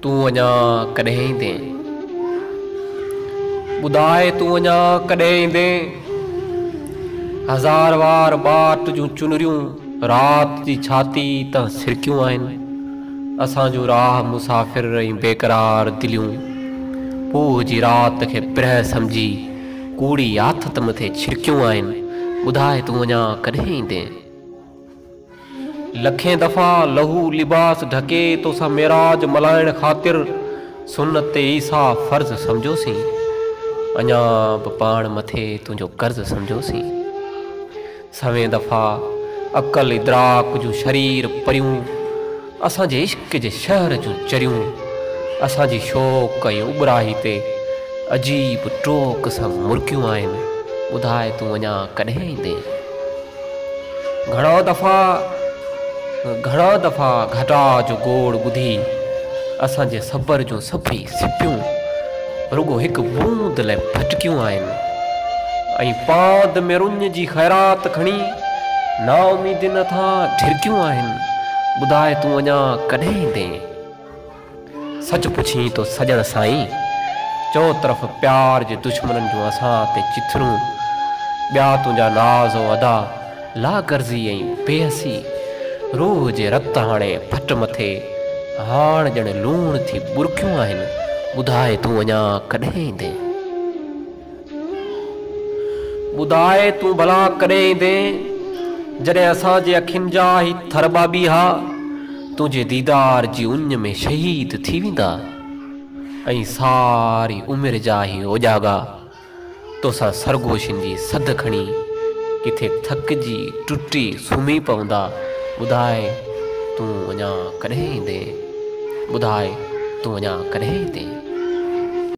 तू अञा कॾहिं ईंदे, ॿुधाए तू अञा कॾहिं ईंदे। हज़ार वार बाट जूं चुनरियूं रात जी छाती तां सिरकियूं आहिनि। असांजो राह मुसाफ़िर ऐं बेक़रार दिलियूं पोइ जी रात खे प्रह सम्झी कूड़ी आथत मथे छिरकियूं आहिनि। ॿुधाए तू अञा कॾहिं ईंदे। लखें दफ़ा लहू लिबास ढके तोसां मेराज मल्हाइण ख़ातिर सुन्नत ईसा फ़र्ज़ सम्झोसीं। अञा बि पाण मथे तुंहिंजो कर्ज़ सम्झोसीं। सवें दफ़ा अक़ल इदराक जूं शरीर परियूं असांजे इश्क जे शहर जूं चरियूं असांजी शौक़ ऐं उबराही ते अजीब टोक सां मुर्कियूं आहिनि। ॿुधाए तू अञा कॾहिं ईंदे। घणा दफ़ा घटा जो गोड़ ॿुधी असांजे सबर जूं सभई सिपियूं रुगो हिकु बूंद लाइ भटकियूं आहिनि। ऐं पाद में रुञ जी ख़ैरात खणी नाउमीदी नथा ढिरकियूं आहिनि। ॿुधाए तू अञा कॾहिं ईंदे। सच पुछी तो सजण साईं, चो तरफ़ प्यार जे दुश्मननि जूं असां ते चिथरूं। ॿिया तुंहिंजा नाज़ अदा लागर्ज़ी ऐं बेहसी रूह जे रत हाणे फट मथे हाण ॼण लूण थी बुरकियूं आहिनि। ॿुधाए तू अञा कॾहिं ईंदे। ॿुधाए तू भला कॾहिं ईंदे जॾहिं असांजे अखियुनि जा ही थरबाबी हा तुंहिंजे दीदार जी उञ में शहीद थी वेंदा। ऐं सारी उमिरि जा ही ओजागा तोसां सरगोशियुनि जी सद खणी किथे थकिजी टुटी सुम्ही पवंदा। ॿुधाए तू अञा कॾहिं ईंदे। ॿुधाए तू अञा कॾहिं ईंदे।